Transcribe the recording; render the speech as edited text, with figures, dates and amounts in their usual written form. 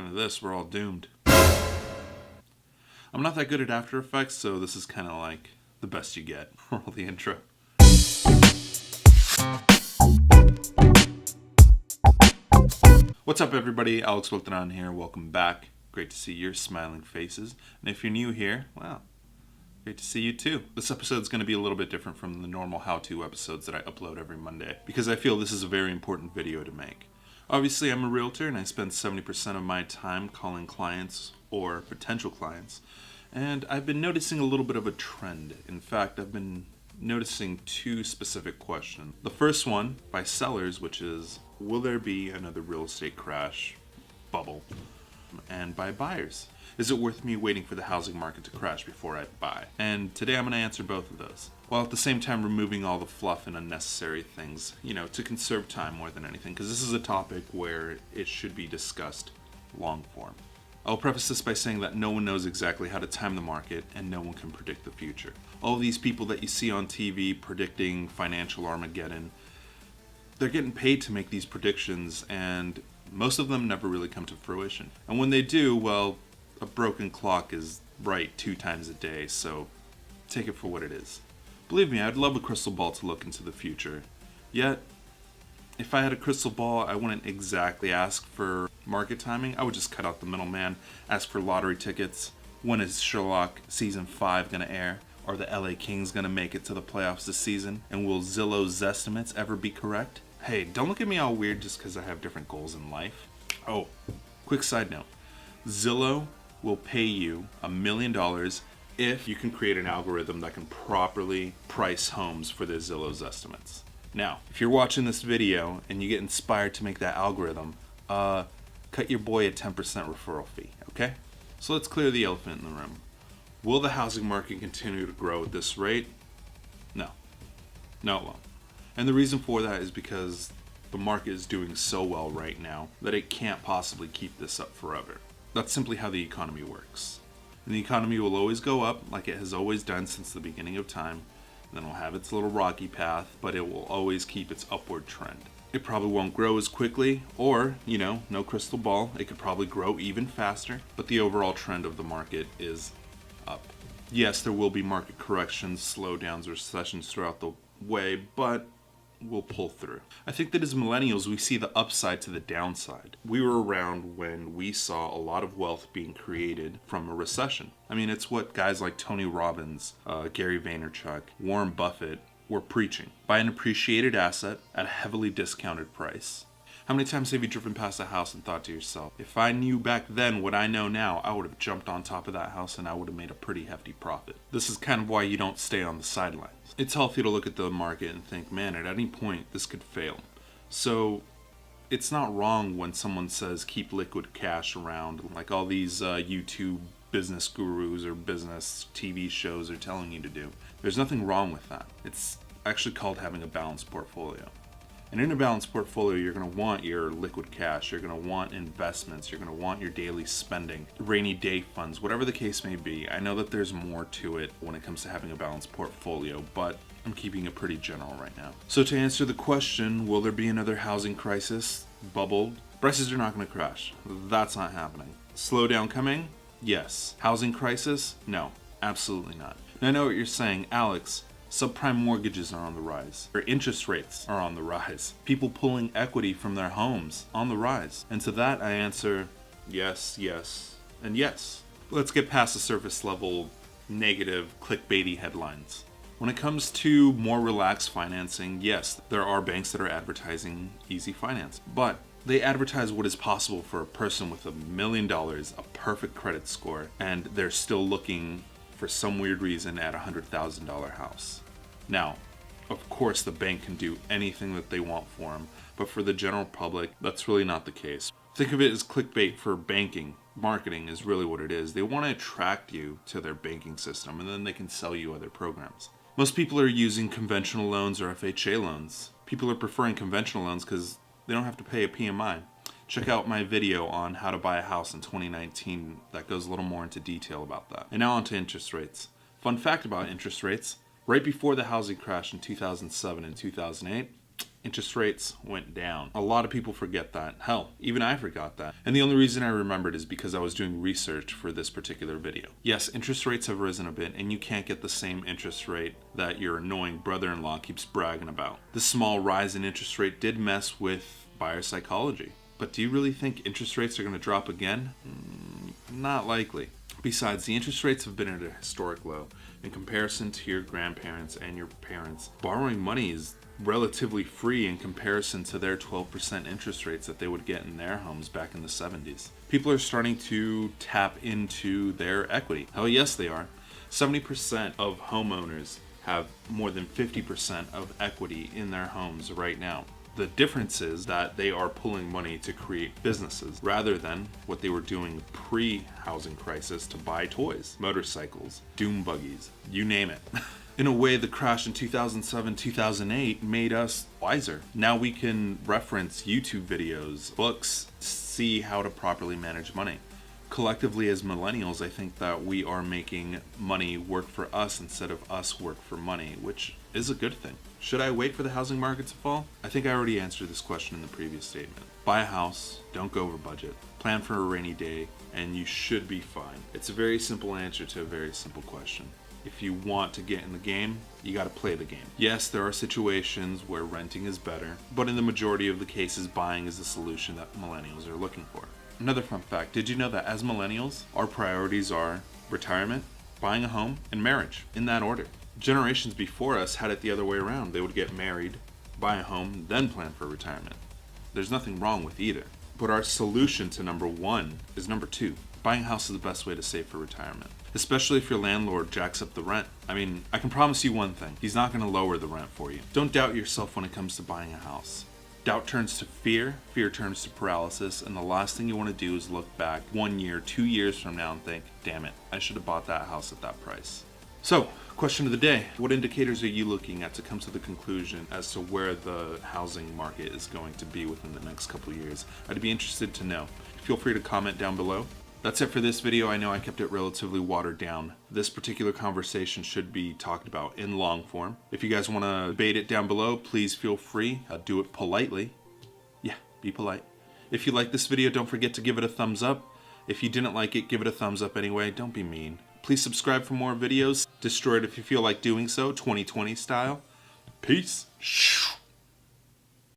according to this, we're all doomed. I'm not that good at After Effects, so this is kind of like the best you get. Roll the intro. What's up, everybody? AlexBeltran here. Welcome back. Great to see your smiling faces. And if you're new here, wow, great to see you too. This episode is going to be a little bit different from the normal how-to episodes that I upload every Monday, because I feel this is a very important video to make. Obviously, I'm a realtor and I spend 70% of my time calling clients or potential clients. And I've been noticing a little bit of a trend. In fact, I've been noticing two specific questions. The first one by sellers, which is, will there be another real estate crash bubble? And by buyers, is it worth me waiting for the housing market to crash before I buy? And today I'm going to answer both of those, while at the same time removing all the fluff and unnecessary things, to conserve time more than anything, because this is a topic where it should be discussed long form. I'll preface this by saying that no one knows exactly how to time the market, and no one can predict the future. All these people that you see on TV predicting financial Armageddon, they're getting paid to make these predictions, and most of them never really come to fruition. And when they do, well, a broken clock is right 2 times a day, so take it for what it is. Believe me, I'd love a crystal ball to look into the future. Yet, if I had a crystal ball, I wouldn't exactly ask for market timing. I would just cut out the middleman, ask for lottery tickets. When is Sherlock Season 5 going to air? Are the LA Kings going to make it to the playoffs this season? And will Zillow Zestimates ever be correct? Hey, don't look at me all weird just because I have different goals in life. Oh, quick side note. Zillow will pay you $1 million if you can create an algorithm that can properly price homes for their Zillow Zestimates. Now, if you're watching this video and you get inspired to make that algorithm, cut your boy a 10% referral fee, okay? So let's clear the elephant in the room. Will the housing market continue to grow at this rate? No. No, it won't. And the reason for that is because the market is doing so well right now that it can't possibly keep this up forever. That's simply how the economy works. And the economy will always go up like it has always done since the beginning of time. Then it'll have its little rocky path, but it will always keep its upward trend. It probably won't grow as quickly, or, no crystal ball, it could probably grow even faster, but the overall trend of the market is up. Yes, there will be market corrections, slowdowns, recessions throughout the way, but we'll pull through. I think that as millennials, we see the upside to the downside. We were around when we saw a lot of wealth being created from a recession. I mean, it's what guys like Tony Robbins, Gary Vaynerchuk, Warren Buffett were preaching. Buy an appreciated asset at a heavily discounted price. How many times have you driven past a house and thought to yourself, if I knew back then what I know now, I would have jumped on top of that house and I would have made a pretty hefty profit. This is kind of why you don't stay on the sidelines. It's healthy to look at the market and think, man, at any point this could fail. So it's not wrong when someone says keep liquid cash around, like all these YouTube business gurus or business TV shows are telling you to do. There's nothing wrong with that. It's actually called having a balanced portfolio. And in a balanced portfolio, you're going to want your liquid cash, you're going to want investments, you're going to want your daily spending, rainy day funds, whatever the case may be. I know that there's more to it when it comes to having a balanced portfolio, but I'm keeping it pretty general right now. So to answer the question, will there be another housing crisis, bubble? Prices are not going to crash. That's not happening. Slowdown coming? Yes. Housing crisis? No, absolutely not. Now I know what you're saying, Alex. Subprime mortgages are on the rise. Or interest rates are on the rise. People pulling equity from their homes on the rise. And to that I answer yes, yes, and yes. Let's get past the surface level negative clickbaity headlines. When it comes to more relaxed financing, yes, there are banks that are advertising easy finance. But they advertise what is possible for a person with $1 million, a perfect credit score, and they're still looking for some weird reason at a $100,000 house. Now, of course the bank can do anything that they want for them, but for the general public, that's really not the case. Think of it as clickbait for banking. Marketing is really what it is. They want to attract you to their banking system, and then they can sell you other programs. Most people are using conventional loans or FHA loans. People are preferring conventional loans because they don't have to pay a PMI. Check out my video on how to buy a house in 2019 that goes a little more into detail about that. And now on to interest rates. Fun fact about interest rates, right before the housing crash in 2007 and 2008, Interest rates went down. A lot of people forget that. Hell, even I forgot that. And the only reason I remembered is because I was doing research for this particular video. Yes, interest rates have risen a bit, and you can't get the same interest rate that your annoying brother-in-law keeps bragging about. The small rise in interest rate did mess with buyer psychology. But do you really think interest rates are going to drop again? Not likely. Besides, the interest rates have been at a historic low. In comparison to your grandparents and your parents, borrowing money is relatively free in comparison to their 12% interest rates that they would get in their homes back in the 70s. People are starting to tap into their equity. Hell yes, they are. 70% of homeowners have more than 50% of equity in their homes right now. The difference is that they are pulling money to create businesses rather than what they were doing pre-housing crisis to buy toys, motorcycles, doom buggies, you name it. In a way, the crash in 2007, 2008 made us wiser. Now we can reference YouTube videos, books, see how to properly manage money. Collectively as millennials, I think that we are making money work for us instead of us work for money, which is a good thing. Should I wait for the housing market to fall? I think I already answered this question in the previous statement. Buy a house, don't go over budget, plan for a rainy day, and you should be fine. It's a very simple answer to a very simple question. If you want to get in the game, you got to play the game. Yes, there are situations where renting is better, but in the majority of the cases, buying is the solution that millennials are looking for. Another fun fact, did you know that as millennials, our priorities are retirement, buying a home, and marriage, in that order? Generations before us had it the other way around. They would get married, buy a home, then plan for retirement. There's nothing wrong with either. But our solution to number one is number two. Buying a house is the best way to save for retirement, especially if your landlord jacks up the rent. I mean, I can promise you one thing, he's not going to lower the rent for you. Don't doubt yourself when it comes to buying a house. Doubt turns to fear, fear turns to paralysis, and the last thing you want to do is look back 1 year, 2 years from now and think, damn it, I should have bought that house at that price. So, question of the day, what indicators are you looking at to come to the conclusion as to where the housing market is going to be within the next couple of years? I'd be interested to know. Feel free to comment down below. That's it for this video. I know I kept it relatively watered down. This particular conversation should be talked about in long form. If you guys want to debate it down below, please feel free. Do it politely. Yeah, be polite. If you like this video, don't forget to give it a thumbs up. If you didn't like it, give it a thumbs up anyway. Don't be mean. Please subscribe for more videos. Destroy it if you feel like doing so, 2020 style. Peace.